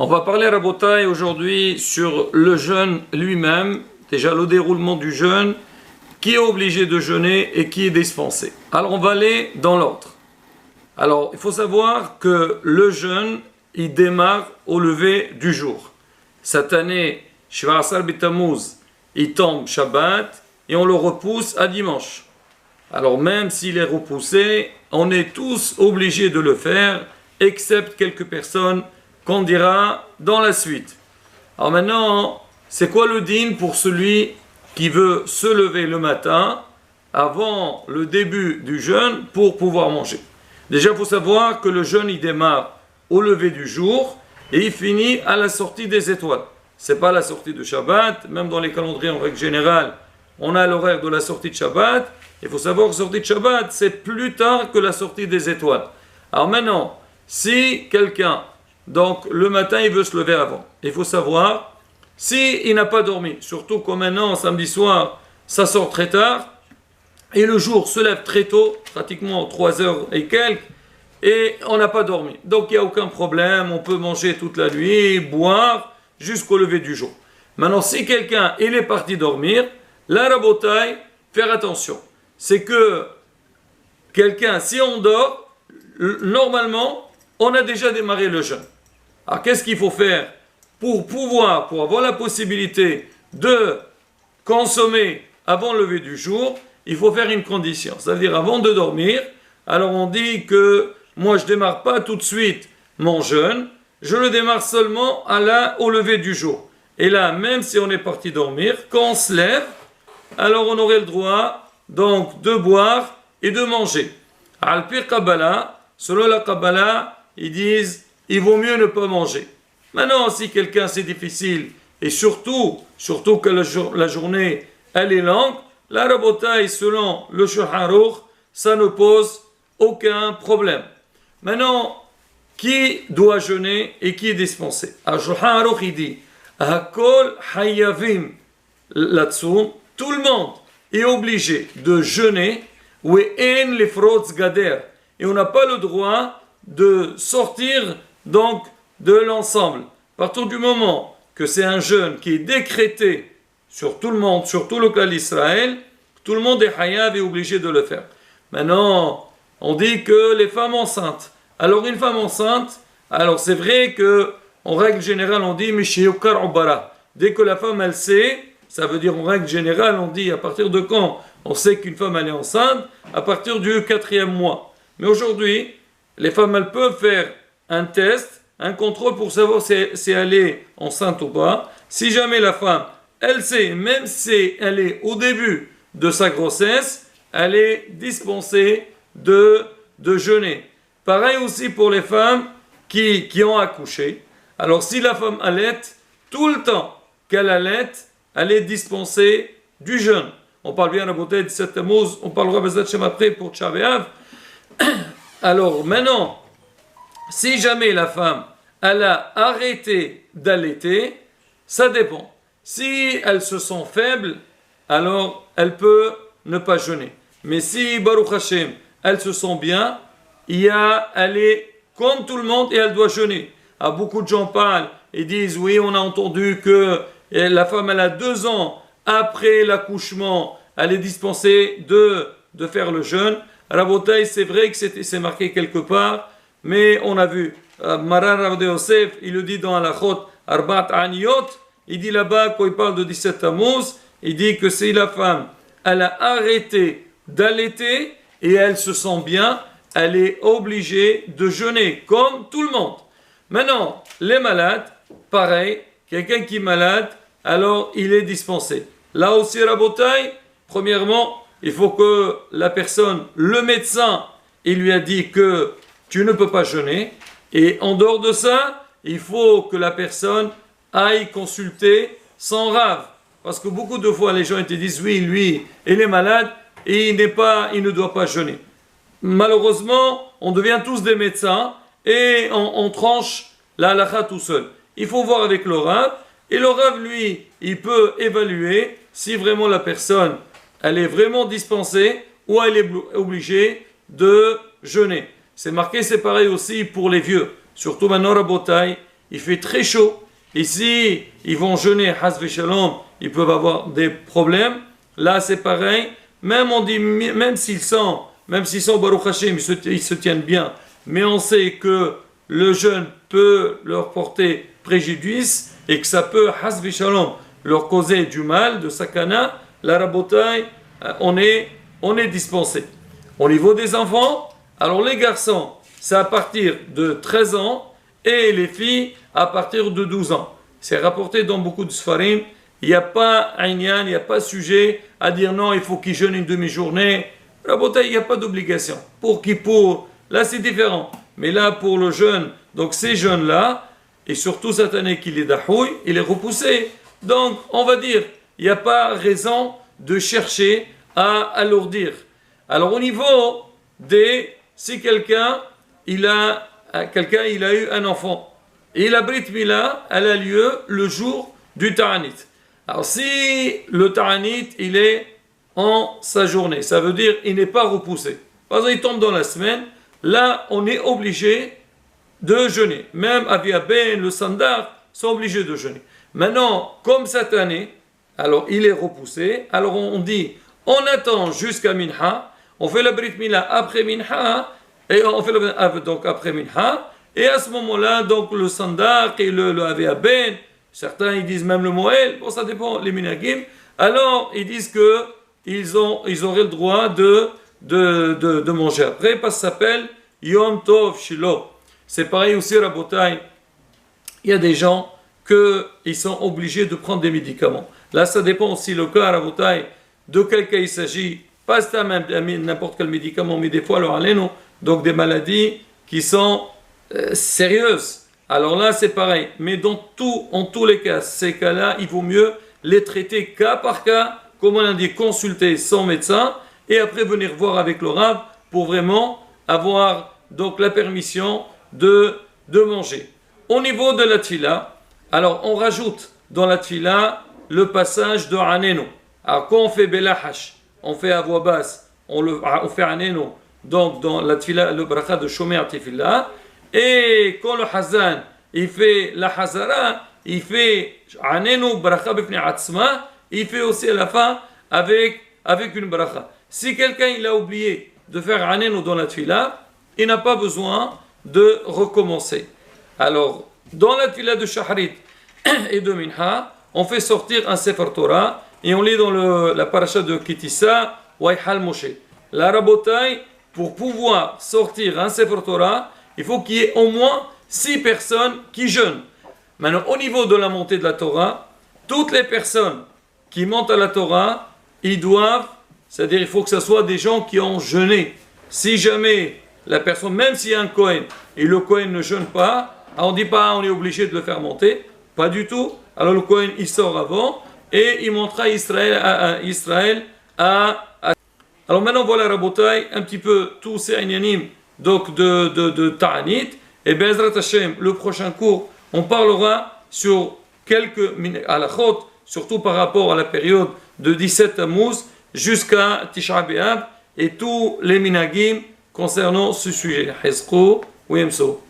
On va parler à Rabotai aujourd'hui sur le jeûne lui-même, déjà le déroulement du jeûne, qui est obligé de jeûner et qui est dispensé. Alors on va aller dans l'ordre. Alors il faut savoir que le jeûne, il démarre au lever du jour. Cette année, Sheva Asar B'Tammuz, il tombe Shabbat et on le repousse à dimanche. Alors même s'il est repoussé, on est tous obligés de le faire, excepte quelques personnes qu'on dira dans la suite. Alors maintenant, c'est quoi le din pour celui qui veut se lever le matin avant le début du jeûne pour pouvoir manger? Déjà, il faut savoir que le jeûne, il démarre au lever du jour et il finit à la sortie des étoiles. Ce n'est pas la sortie de Shabbat, même dans les calendriers en règle générale, on a l'horaire de la sortie de Shabbat. Il faut savoir que la sortie de Shabbat, c'est plus tard que la sortie des étoiles. Alors maintenant, si quelqu'un, donc le matin, il veut se lever avant, il faut savoir, s'il n'a pas dormi, surtout comme maintenant, samedi soir, ça sort très tard, et le jour se lève très tôt, pratiquement 3 heures et quelques, et on n'a pas dormi. Donc il n'y a aucun problème, on peut manger toute la nuit, boire, jusqu'au lever du jour. Maintenant, si quelqu'un, il est parti dormir, la rabotaille, faire attention. C'est que quelqu'un, si on dort, normalement, on a déjà démarré le jeûne. Alors, qu'est-ce qu'il faut faire pour avoir la possibilité de consommer avant le lever du jour? Il faut faire une condition, c'est-à-dire avant de dormir. Alors, on dit que moi, je ne démarre pas tout de suite mon jeûne, je le démarre seulement au lever du jour. Et là, même si on est parti dormir, quand on se lève, alors on aurait le droit donc de boire et de manger. Al-Pir Kabbalah, selon la Kabbalah, ils disent il vaut mieux ne pas manger. Maintenant, si quelqu'un c'est difficile, et surtout que la journée elle est longue, la rabotaille selon le Shulchan Aruch, ça ne pose aucun problème. Maintenant, qui doit jeûner et qui est dispensé? Alors, Shulchan Aruch il dit Hakol Hayavim Latsum, tout le monde est obligé de jeûner, et on n'a pas le droit de sortir donc de l'ensemble. À partir du moment que c'est un jeûne qui est décrété sur tout le monde, sur tout le clan d'Israël, tout le monde est hayav et obligé de le faire. Maintenant, on dit que les femmes enceintes. Alors une femme enceinte, alors c'est vrai que en règle générale on dit Mishiyukar Ubara. Dès que la femme elle sait, ça veut dire en règle générale on dit à partir de quand on sait qu'une femme elle est enceinte, à partir du 4e mois. Mais aujourd'hui, les femmes elles peuvent faire un test, un contrôle pour savoir si elle est enceinte ou pas. Si jamais la femme, elle sait, même si elle est au début de sa grossesse, elle est dispensée de jeûner. Pareil aussi pour les femmes qui ont accouché. Alors si la femme allaite, tout le temps qu'elle allaite, elle est dispensée du jeûne. On parle bien à Rabotai de cette Tammuz, on parlera Bezat Shem après pour Tshah B'Av. Alors maintenant, si jamais la femme, elle a arrêté d'allaiter, ça dépend. Si elle se sent faible, alors elle peut ne pas jeûner. Mais si, Baruch Hashem, elle se sent bien, elle est comme tout le monde et elle doit jeûner. Alors, beaucoup de gens parlent et disent, oui, on a entendu que la femme, elle a 2 ans après l'accouchement, elle est dispensée de faire le jeûne. Rabotai, c'est vrai que c'est marqué quelque part, mais on a vu, Maran Rav de Yosef, il le dit dans Halachot Arbat Aniyot, il dit là-bas, quand il parle de 17 Tammuz, il dit que si la femme, elle a arrêté d'allaiter et elle se sent bien, elle est obligée de jeûner, comme tout le monde. Maintenant, les malades, pareil, quelqu'un qui est malade, alors il est dispensé. Là aussi, Rabotai, premièrement, il faut que la personne, le médecin, il lui a dit que tu ne peux pas jeûner. Et en dehors de ça, il faut que la personne aille consulter son rave. Parce que beaucoup de fois, les gens te disent, oui, lui, il est malade et il ne doit pas jeûner. Malheureusement, on devient tous des médecins et on tranche la halakha tout seul. Il faut voir avec le rave. Et le rave, lui, il peut évaluer si vraiment la personne, elle est vraiment dispensée ou elle est obligée de jeûner. C'est marqué, c'est pareil aussi pour les vieux. Surtout maintenant, Rabotai, il fait très chaud. Ici, ils vont jeûner, Hasve Shalom, ils peuvent avoir des problèmes. Là, c'est pareil. Même on dit, même s'ils sont Baruch Hashem, ils se tiennent bien, mais on sait que le jeûne peut leur porter préjudice et que ça peut, Hasve Shalom, leur causer du mal, de sakana. La rabotaille, on est dispensé. Au niveau des enfants, alors les garçons, c'est à partir de 13 ans et les filles à partir de 12 ans. C'est rapporté dans beaucoup de Sfarim. Il n'y a pas Aïnian, il n'y a pas sujet à dire non, il faut qu'ils jeûnent une demi-journée. Rabotaille, il n'y a pas d'obligation. Pour Kippour, là c'est différent. Mais là, pour le jeûne, donc ces jeunes-là, et surtout cette année qu'il est d'Ahouy, il est repoussé. Donc, on va dire, il n'y a pas raison de chercher à alourdir. Alors, au niveau des... Si quelqu'un, il a eu un enfant, et la Brit Mila, elle a lieu le jour du Ta'anit. Alors, si le Ta'anit, il est en sa journée, ça veut dire il n'est pas repoussé. Par exemple, il tombe dans la semaine, là, on est obligé de jeûner. Même Aviaben, le Sandar, sont obligés de jeûner. Maintenant, comme cette année, alors il est repoussé, alors on dit, on attend jusqu'à Minha, on fait la Brit Mila après Minha, et on fait donc après Minha, et à ce moment-là, donc le Sandar et le Aviaben, certains ils disent même le Moël, bon ça dépend, les Minagim, alors ils disent que ils auraient le droit de manger après, parce que ça s'appelle Yom Tov Shiloh. C'est pareil aussi, Rabotai, il y a des gens qu'ils sont obligés de prendre des médicaments. Là, ça dépend aussi le cas, Rabotai, de quel cas il s'agit, pas même n'importe quel médicament, mais des fois, le haléno, donc des maladies qui sont sérieuses. Alors là, c'est pareil. Mais en tous les cas, ces cas-là, il vaut mieux les traiter cas par cas, comme on a dit, consulter son médecin, et après venir voir avec le Rav pour vraiment avoir donc la permission de manger. Au niveau de la tfila, alors on rajoute dans la tfila le passage de Aneno. Alors quand on fait Belahash, on fait à voix basse, on fait Aneno, donc dans la tfila, le bracha de Shomer Tefillah, et quand le Hazan, il fait la Hazara, il fait Aneno, bracha bifni atzma, il fait aussi à la fin avec une bracha. Si quelqu'un il a oublié de faire Aneno dans la tfila, il n'a pas besoin de recommencer. Alors, dans la tfila de Shahrit et de Minha, on fait sortir un Sefer Torah et on lit dans la paracha de Kitissa, Waihal Moshe. La Rabotai, pour pouvoir sortir un Sefer Torah, il faut qu'il y ait au moins 6 personnes qui jeûnent. Maintenant, au niveau de la montée de la Torah, toutes les personnes qui montent à la Torah, ils doivent, c'est-à-dire il faut que ce soit des gens qui ont jeûné. Si jamais la personne, même s'il y a un Kohen, et le Kohen ne jeûne pas, on ne dit pas on est obligé de le faire monter, pas du tout. Alors le Kohen il sort avant et il montera Israël à... Alors maintenant voilà Rabotai, un petit peu tous ces inyanim donc de Ta'anit. Et Bezrat Hashem, le prochain cours, on parlera sur quelques halachot, surtout par rapport à la période de 17 Tammuz jusqu'à Tisha B'Av et tous les minagim concernant ce sujet. Hezqo ou Yemso.